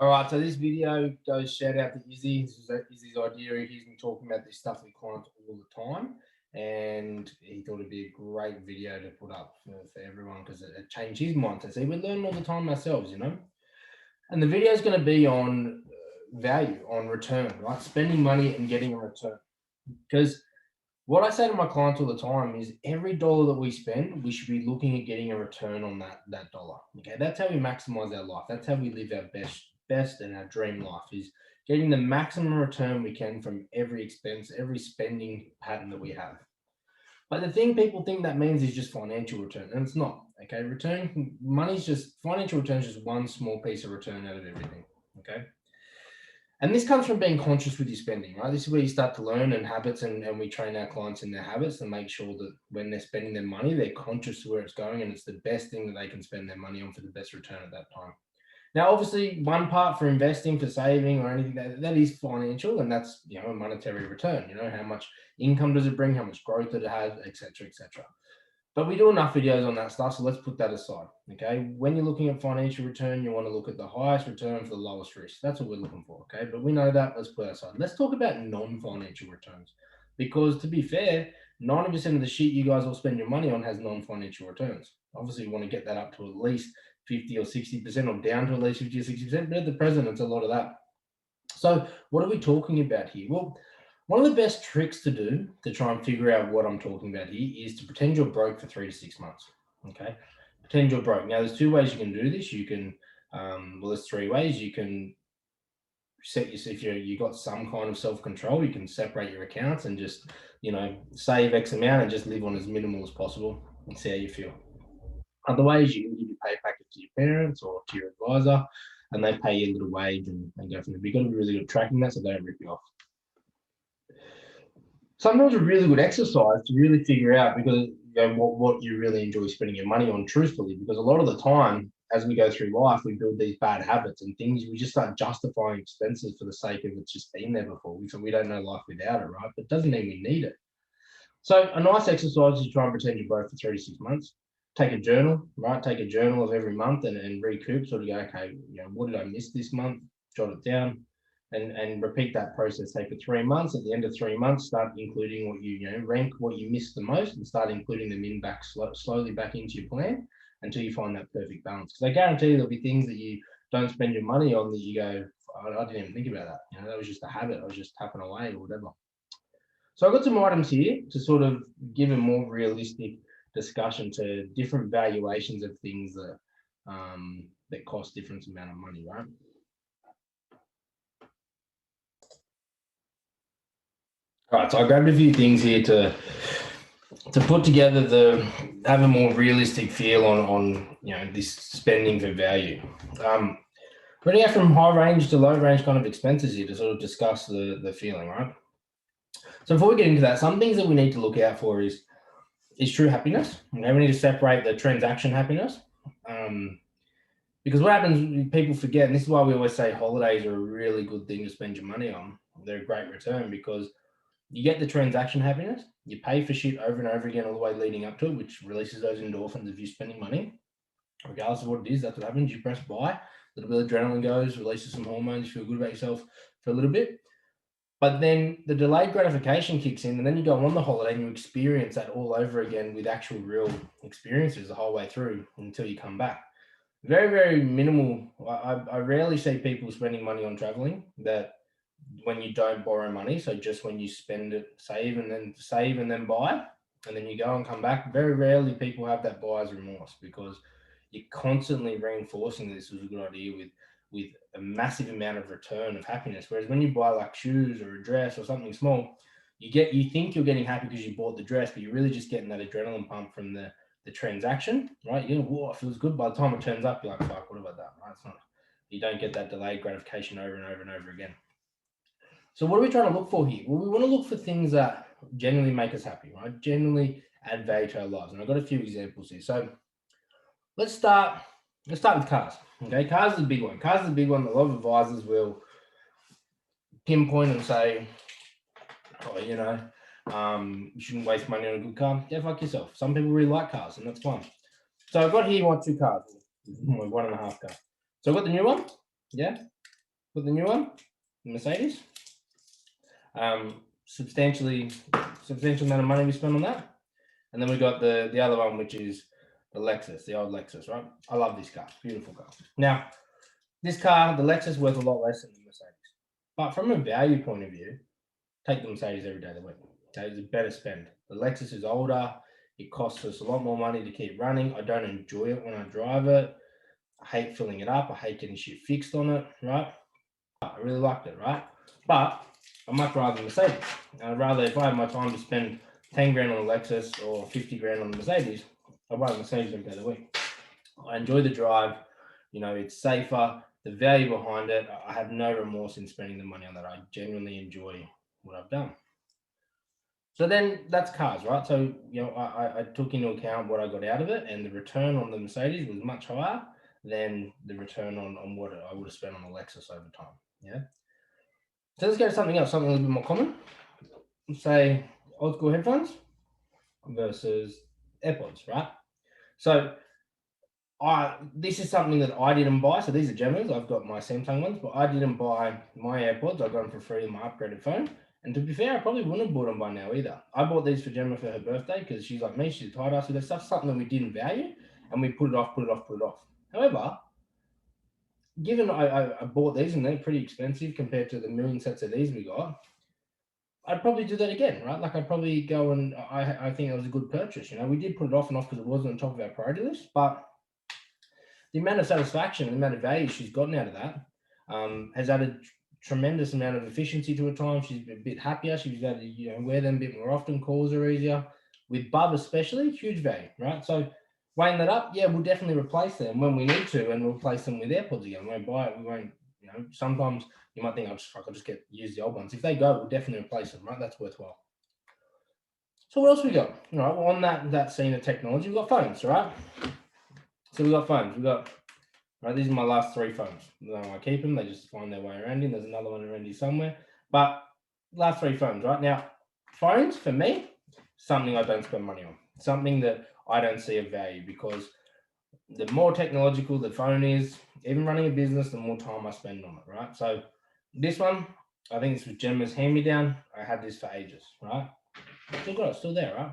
All right, so this video goes shout out to Izzy. This is Izzy's idea. He's been talking about this stuff with clients all the time, and he thought it'd be a great video to put up for everyone because it changed his mindset. See, we learn all the time ourselves, you know. And the video is going to be on value, on return, right? Spending money and getting a return. Because what I say to my clients all the time is every dollar that we spend, we should be looking at getting a return on that dollar. Okay, that's how we maximize our life. That's how we live our best and our dream life is getting the maximum return we can from every expense, every spending pattern that we have. But the thing people think that means is just financial return, and it's not. Okay, money's just financial return is just one small piece of return out of everything. Okay. And this comes from being conscious with your spending, right? This is where you start to learn and habits, and we train our clients in their habits to make sure that when they're spending their money, they're conscious of where it's going and it's the best thing that they can spend their money on for the best return at that time. Now, obviously, one part for investing, for saving or anything, that is financial, and that's, you know, a monetary return. You know, how much income does it bring, how much growth did it have, et cetera, et cetera. But we do enough videos on that stuff, so let's put that aside, okay? When you're looking at financial return, you want to look at the highest return for the lowest risk. That's what we're looking for, okay? But we know that, let's put that aside. Let's talk about non-financial returns, because to be fair, 90% of the shit you guys will spend your money on has non-financial returns. Obviously, you want to get that up to at least 50 or 60% or down to at least 50 or 60%, but at the present, it's a lot of that. So what are we talking about here? Well, one of the best tricks to do to try and figure out what I'm talking about here is to pretend you're broke for 3 to 6 months. Okay, pretend you're broke. Now, there's two ways you can do this. You can, well, there's three ways. You can set if you got some kind of self-control, you can separate your accounts and just, you know, save X amount and just live on as minimal as possible and see how you feel. Other ways, you can give your pay packet to your parents or to your advisor, and they pay you a little wage and go from there. But you've got to be really good at tracking that so they don't rip you off. Sometimes a really good exercise to really figure out, because you know, what you really enjoy spending your money on, truthfully, because a lot of the time as we go through life, we build these bad habits and things. We just start justifying expenses for the sake of it's just been there before. So we don't know life without it, right? But it doesn't mean we need it. So a nice exercise is to try and pretend you're broke for 3 to 6 months. Take a journal, right? Take a journal of every month and recoup, sort of go, okay, you know, what did I miss this month? Jot it down. And repeat that process, say, for 3 months. At the end of 3 months, start including what you know, rank what you missed the most and start including them in back slowly back into your plan until you find that perfect balance. Because I guarantee there'll be things that you don't spend your money on that you go, I didn't even think about that. You know, that was just a habit. I was just tapping away or whatever. So I've got some items here to sort of give a more realistic discussion to different valuations of things that that cost different amount of money, right? All right, so I grabbed a few things here to put together have a more realistic feel on you know, this spending for value. Running out from high range to low range kind of expenses here to sort of discuss the feeling, right? So before we get into that, some things that we need to look out for is true happiness. You know, we need to separate the transaction happiness. Because what happens, people forget, and this is why we always say holidays are a really good thing to spend your money on. They're a great return because you get the transaction happiness, you pay for shit over and over again all the way leading up to it, which releases those endorphins of you spending money. Regardless of what it is, that's what happens. You press buy, a little bit of adrenaline goes, releases some hormones, you feel good about yourself for a little bit. But then the delayed gratification kicks in, and then you go on the holiday and you experience that all over again with actual real experiences the whole way through until you come back. Very, very minimal. I rarely see people spending money on traveling that when you don't borrow money. So just when you spend it, save and then buy, and then you go and come back. Very rarely people have that buyer's remorse because you're constantly reinforcing that this was a good idea with a massive amount of return of happiness. Whereas when you buy like shoes or a dress or something small, you think you're getting happy because you bought the dress, but you're really just getting that adrenaline pump from the transaction, right? You know, whoa, it feels good. By the time it turns up, you're like, fuck, what about that? Right? It's not, you don't get that delayed gratification over and over and over again. So what are we trying to look for here? Well, we want to look for things that genuinely make us happy, right? Genuinely add value to our lives. And I've got a few examples here. So let's start with cars. Okay, cars is a big one. Cars is a big one. A lot of advisors will pinpoint and say, oh, you know, you shouldn't waste money on a good car. Yeah, fuck yourself. Some people really like cars, and that's fine. So I've got here my 2 cars, my 1.5 car. So I've got the new one, yeah, Got the new one, the Mercedes. Substantial amount of money we spent on that. And then we got the other one, which is the Lexus, the old Lexus, right? I love this car. Beautiful car. Now, this car, the Lexus, worth a lot less than the Mercedes. But from a value point of view, take the Mercedes every day of the week. Okay, it's a better spend. The Lexus is older. It costs us a lot more money to keep running. I don't enjoy it when I drive it. I hate filling it up. I hate getting shit fixed on it, right? I really liked it, right? But I much rather the Mercedes. I'd rather, if I had my time to spend 10 grand on the Lexus or 50 grand on the Mercedes, I'd rather the Mercedes every day of the week. I enjoy the drive. You know, it's safer. The value behind it, I have no remorse in spending the money on that. I genuinely enjoy what I've done. So then that's cars, right? So, you know, I took into account what I got out of it, and the return on the Mercedes was much higher than the return on what I would have spent on the Lexus over time. Yeah. So let's go to something else, something a little bit more common. Say old school headphones versus AirPods, right? So this is something that I didn't buy. So these are Gemmas. I've got my Samsung ones, but I didn't buy my AirPods. I got them for free in my upgraded phone. And to be fair, I probably wouldn't have bought them by now either. I bought these for Gemma for her birthday because she's like me. She's tired ass with that stuff. Something that we didn't value, and we put it off. However, given I bought these and they're pretty expensive compared to the million sets of these we got, I'd probably do that again, right? Like I'd probably go and I think it was a good purchase. You know, we did put it off and off because it wasn't on top of our priority list, but the amount of satisfaction, the amount of value she's gotten out of that has added tremendous amount of efficiency to her time. She's a bit happier. She's able to wear them a bit more often. Calls are easier. With Bub especially, huge value, right? So weighing that up, yeah, we'll definitely replace them when we need to, and we'll replace them with AirPods again. We won't buy it. We won't. Sometimes you might think I'll just use the old ones. If they go, we'll definitely replace them, right? That's worthwhile. So what else we got? All right, well, on that scene of technology, we've got phones, right? So we got phones. We got, right, these are my last 3 phones. I keep them. They just find their way around here. There's another one around here somewhere. But last 3 phones, right? Now, phones, for me, something I don't spend money on. Something that I don't see a value, because the more technological the phone is, even running a business, the more time I spend on it, right? So this one, I think this was Gemma's hand-me-down. I had this for ages, right? Still got it, still there, right?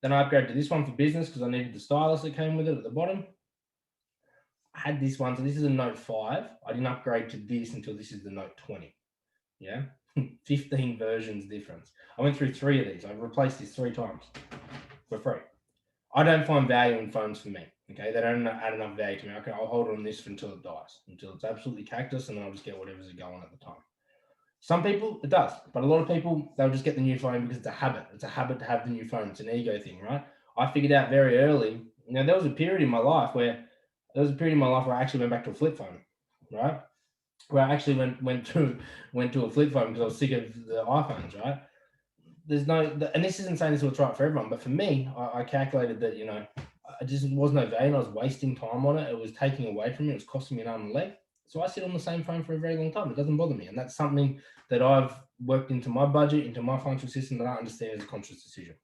Then I upgraded to this one for business because I needed the stylus that came with it at the bottom. I had this one, so this is a Note 5. I didn't upgrade to this until this is the Note 20. Yeah, 15 versions difference. I went through 3 of these. I've replaced this 3 times for free. I don't find value in phones for me. Okay, they don't add enough value to me. Okay, I'll hold on this until it dies, until it's absolutely cactus, and then I'll just get whatever's going at the time. Some people, it does, but a lot of people, they'll just get the new phone because it's a habit. It's a habit to have the new phone. It's an ego thing, right? I figured out very early. There was a period in my life where I actually went back to a flip phone, right? Where I actually went to a flip phone because I was sick of the iPhones, right? And this isn't saying this was right for everyone, but for me, I calculated that, I just was no value, and I was wasting time on it. It was taking away from me. It was costing me an arm and a leg. So I sit on the same phone for a very long time. It doesn't bother me. And that's something that I've worked into my budget, into my financial system, that I understand as a conscious decision.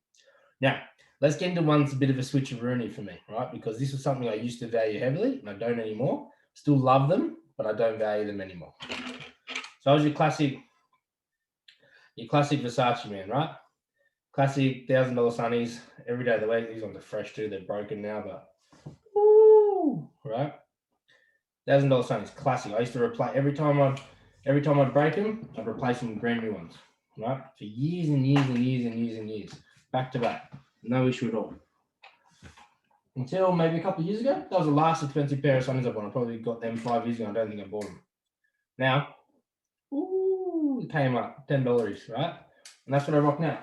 Now, let's get into one's a bit of a switcheroonie for me, right? Because this was something I used to value heavily, and I don't anymore. Still love them, but I don't value them anymore. So I was your classic Versace man, right? Classic $1,000 sunnies every day of the week. These ones are fresh too. They're broken now, but woo, right? $1,000 sunnies, classic. I used to replace every time I'd break them, I'd replace them with brand new ones, right? For years and years and years and years and years, back to back, no issue at all. Until maybe a couple of years ago, that was the last expensive pair of sunnies I bought. I probably got them 5 years ago. I don't think I bought them. Now, it came up $10, right? And that's what I rock now.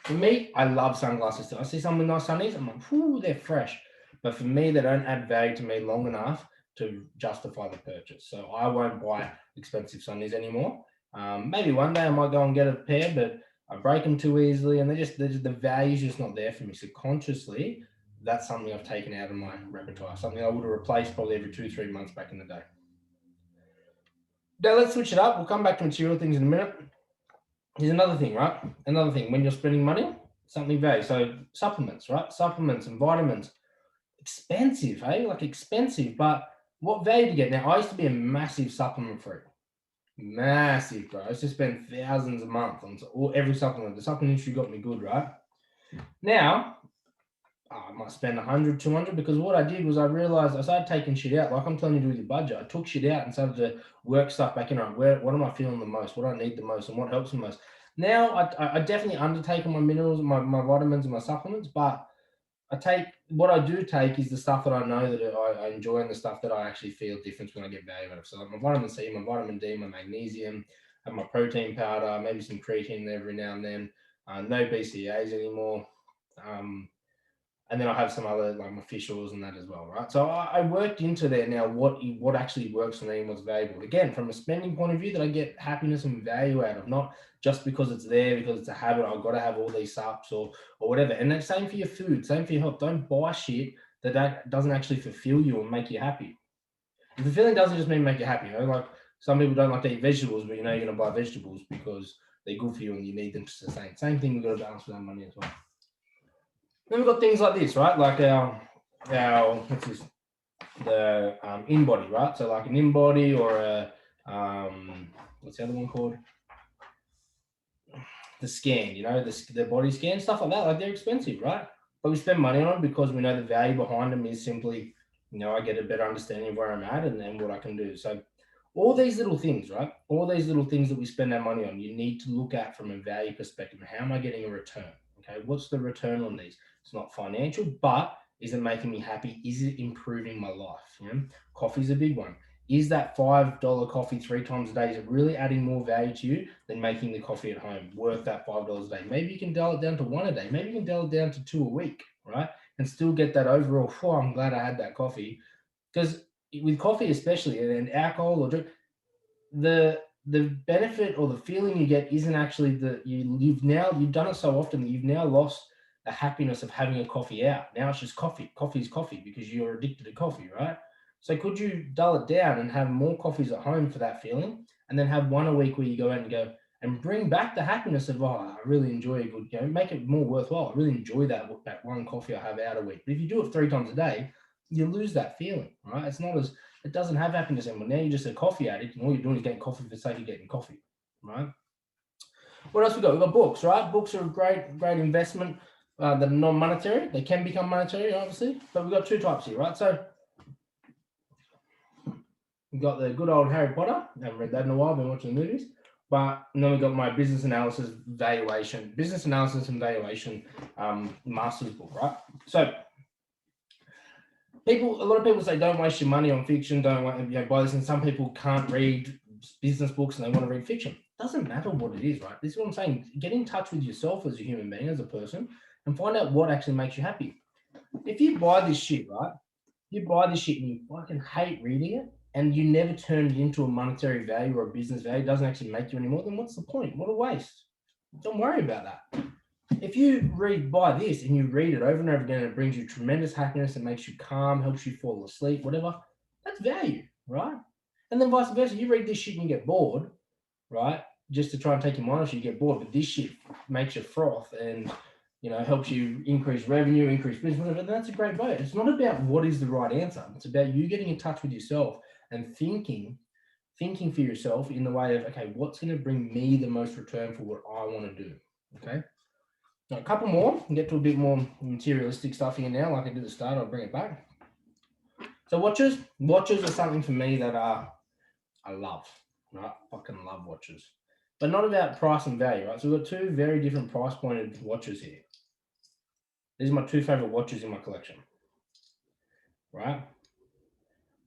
For me, I love sunglasses too. I see some with nice sunnies, I'm like, they're fresh. But for me, they don't add value to me long enough to justify the purchase. So I won't buy expensive sunnies anymore. Maybe one day I might go and get a pair, but I break them too easily, and the value's just not there for me. So consciously, that's something I've taken out of my repertoire, something I would have replaced probably every 2-3 months back in the day. Now let's switch it up. We'll come back to material things in a minute. Here's another thing, right? Another thing, when you're spending money, something value. So supplements, right? Supplements and vitamins. Expensive, hey? Like expensive, but What value do you get? Now, I used to be a massive supplement freak. Massive, bro. I used to spend thousands a month on every supplement. The supplement industry got me good, right? Now, I might spend 100, 200 because what I did was I realized I started taking shit out. Like I'm telling you to do with your budget. I took shit out and started to work stuff back in. What am I feeling the most? What do I need the most? And what helps the most? Now, I definitely undertake on my minerals, my vitamins and my supplements, but what I do take is the stuff that I know that I enjoy and the stuff that I actually feel difference when I get value out of. So like my vitamin C, my vitamin D, my magnesium, and my protein powder, maybe some creatine every now and then. No BCAAs anymore. And then I have some other like my fish oils and that as well, right? So I worked into there now what actually works for me and what's valuable. Again, from a spending point of view, that I get happiness and value out of, not just because it's there, because it's a habit. I've got to have all these subs or whatever. And then same for your food, same for your health. Don't buy shit that doesn't actually fulfill you and make you happy. And fulfilling doesn't just mean make you happy. You know, like some people don't like to eat vegetables, but you know you're gonna buy vegetables because they're good for you and you need them to sustain. Same thing, we've got to balance with our money as well. Then we've got things like this, right? Like our what's this? The in-body, right? So like an in-body or a what's the other one called? The scan, you know, the body scan, stuff like that. Like they're expensive, right? But we spend money on them because we know the value behind them is simply, you know, I get a better understanding of where I'm at and what I can do. So all these little things, right? All these little things that we spend our money on, you need to look at from a value perspective. How am I getting a return? Okay, what's the return on these? It's not financial, but is it making me happy? Is it improving my life? You know, coffee's a big one. Is that $5 coffee 3 times a day, is it really adding more value to you than making the coffee at home worth that $5 a day? Maybe you can dial it down to 1 a day. Maybe you can dial it down to 2 a week, right? And still get that overall, oh, I'm glad I had that coffee. Because with coffee especially, and alcohol or drink, the benefit or the feeling you get isn't actually you've done it so often that you've now lost the happiness of having a coffee out. Now it's just coffee. Coffee is coffee because you're addicted to coffee, right? So could you dull it down and have more coffees at home for that feeling, and then have 1 a week where you go out and go and bring back the happiness of, oh, I really enjoy a good, you know, make it more worthwhile. I really enjoy that 1 coffee I have out a week. But if you do it 3 times a day, you lose that feeling, right? It doesn't have happiness anymore. Now you're just a coffee addict, and all you're doing is getting coffee for the sake of getting coffee, right? What else we got? We've got books, right? Books are a great investment. That are non-monetary. They can become monetary, obviously, but we've got 2 types here, right? So we've got the good old Harry Potter. I haven't read that in a while, been watching the movies. But and then we've got my business analysis and valuation master's book, right? So a lot of people say don't waste your money on fiction, don't buy this, and some people can't read business books and they want to read fiction. It doesn't matter what it is, right? This is what I'm saying. Get in touch with yourself as a human being, as a person, and find out what actually makes you happy. If you buy this shit, right? You buy this shit and you fucking hate reading it, and you never turn it into a monetary value or a business value, it doesn't actually make you anymore, then what's the point? What a waste. Don't worry about that. If you buy this and you read it over and over again, and it brings you tremendous happiness, it makes you calm, helps you fall asleep, whatever, that's value, right? And then vice versa, you read this shit and you get bored, right? Just to try and take your mind off you get bored, but this shit makes you froth and, you know, helps you increase revenue, increase business, whatever, then that's a great vote. It's not about what is the right answer. It's about you getting in touch with yourself and thinking for yourself in the way of, okay, what's going to bring me the most return for what I want to do, okay? Now, a couple more, and get to a bit more materialistic stuff here now, like I did at the start, I'll bring it back. So watches are something for me that I love, right? Fucking love watches, but not about price and value, right? So we've got 2 very different price pointed watches here. These are my 2 favorite watches in my collection, right?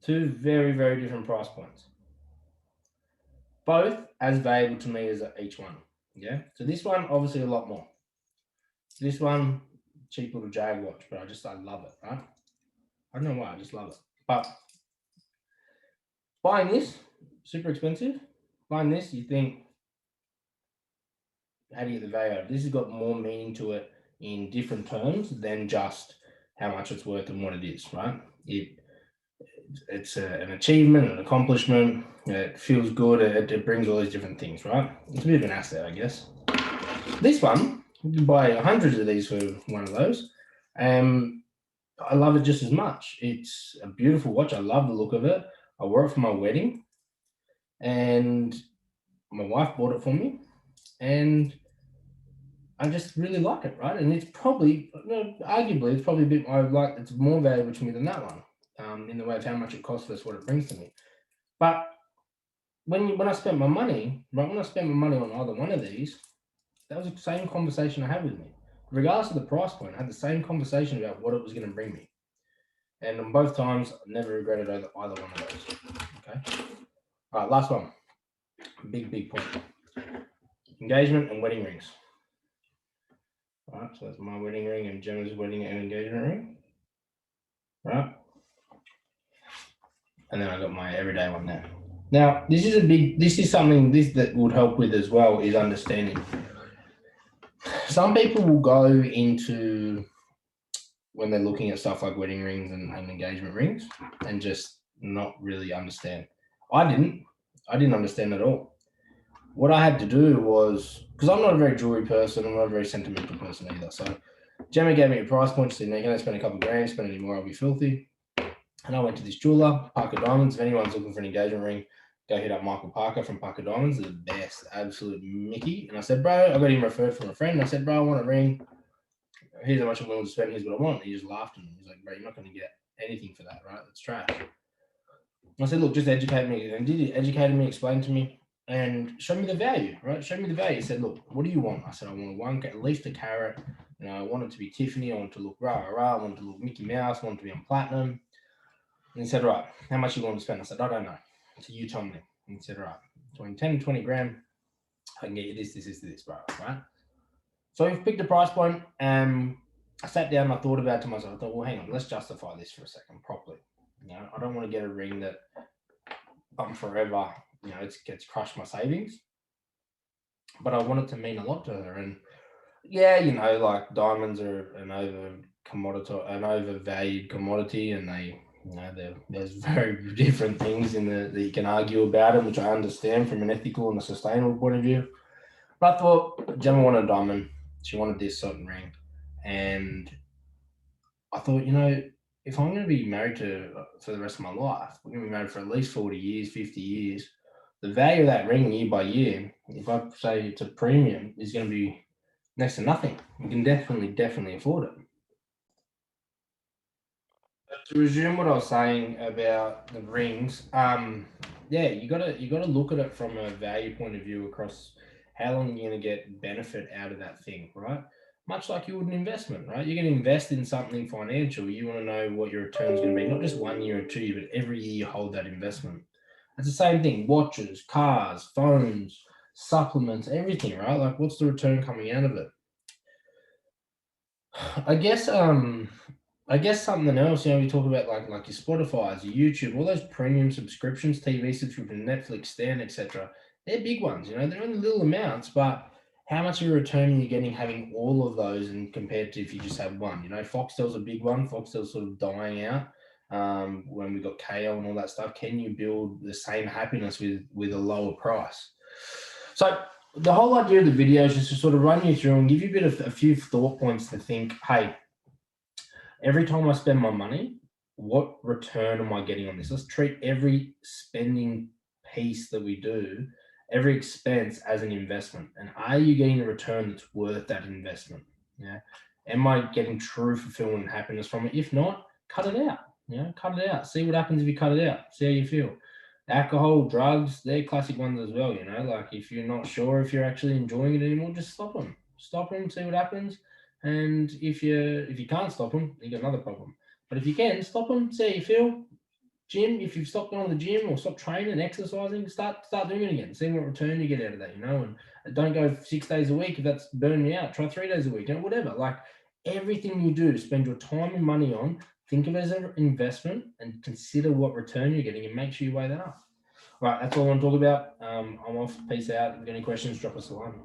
2 very, very different price points. Both as valuable to me as each one, yeah? So this one, obviously a lot more. This one, cheap little Jag watch, but I love it, right? I don't know why, I just love it. But buying this, super expensive. Buying this, you think, how do you get the value out of it? This has got more meaning to it in different terms than just how much it's worth and what it is, right? It's an achievement, an accomplishment. It feels good. It brings all these different things, right? It's a bit of an asset, I guess. This one, you can buy hundreds of these for one of those. I love it just as much. It's a beautiful watch. I love the look of it. I wore it for my wedding, and my wife bought it for me, and I just really like it, right? And it's probably, arguably, it's probably a bit. It's more valuable to me than that one, in the way of how much it costs versus what it brings to me. But when I spent my money, right? When I spent my money on either one of these, that was the same conversation I had with me, regardless of the price point. I had the same conversation about what it was going to bring me, and on both times, I never regretted either one of those. Okay. All right, last one. Big point. Engagement and wedding rings. All right, so that's my wedding ring and Gemma's wedding and engagement ring. Right. And then I got my everyday one there. Now, this is something that would help with as well, is understanding. Some people will go into, when they're looking at stuff like wedding rings and engagement rings, and just not really understand. I didn't understand at all. What I had to do was, because I'm not a very jewelry person, I'm not a very sentimental person either. So Gemma gave me a price point. She said, "No, you can spend a couple of grand, spend any more, I'll be filthy." And I went to this jeweler, Parker Diamonds. If anyone's looking for an engagement ring, go hit up Michael Parker from Parker Diamonds. They're the best, absolute Mickey. And I said, "Bro," I got him referred from a friend. I said, "Bro, I want a ring. Here's how much I'm willing to spend. Here's what I want." And he just laughed at me. He's like, "Bro, you're not going to get anything for that, right? That's trash." I said, "Look, just educate me." And did he educated me, explained to me, and showed me the value, right? Showed me the value. He said, "Look, what do you want?" I said, "I want at least a carat. I want it to be Tiffany. I want it to look rah. I want it to look Mickey Mouse. I want it to be on platinum." And he said, "Right, how much you want to spend?" I said, "I don't know. So you tell me." And he said, "Right, between 10 and 20 grand, I can get you this, bro, right?" So we've picked a price point, and I sat down and I thought about it to myself. I thought, well, hang on, let's justify this for a second properly. I don't want to get a ring that forever, it's crushed my savings, but I want it to mean a lot to her. And yeah, like diamonds are an overvalued commodity, and there's very different things that you can argue about them, which I understand from an ethical and a sustainable point of view. But I thought Gemma wanted a diamond. She wanted this certain ring, and I thought, if I'm going to be married for the rest of my life, we're going to be married for at least 40 years, 50 years. The value of that ring year by year, if I say it's a premium, is going to be next to nothing. You can definitely afford it. To resume what I was saying about the rings, yeah, you gotta look at it from a value point of view across how long you're gonna get benefit out of that thing, right? Much like you would an investment, right? You're gonna invest in something financial. You want to know what your return's gonna be, not just 1 year or 2 years, but every year you hold that investment. It's the same thing: watches, cars, phones, supplements, everything, right? Like, what's the return coming out of it? I guess something else, we talk about like your Spotify's, your YouTube, all those premium subscriptions, TV subscription, Netflix, Stan, etc. They're big ones, they're only little amounts, but how much of a return are you getting having all of those, and compared to if you just have one? Foxtel's a big one. Foxtel's sort of dying out. When we got KO and all that stuff, can you build the same happiness with a lower price? So the whole idea of the video is just to sort of run you through and give you a few thought points to think, hey, every time I spend my money, what return am I getting on this? Let's treat every spending piece that we do, every expense, as an investment. And are you getting a return that's worth that investment? Yeah. Am I getting true fulfillment and happiness from it? If not, cut it out. Cut it out. See what happens if you cut it out. See how you feel. Alcohol, drugs, they're classic ones as well. Like if you're not sure if you're actually enjoying it anymore, just stop them. Stop them, see what happens. And if you can't stop them, you got another problem. But if you can stop them, see how you feel. Gym, if you've stopped going to the gym or stopped training, exercising, start doing it again. See what return you get out of that, and don't go 6 days a week if that's burning you out. Try 3 days a week, whatever. Like everything you do, spend your time and money on, think of it as an investment and consider what return you're getting and make sure you weigh that up. All right, that's all I want to talk about. I'm off. Peace out. If you've got any questions, drop us a line.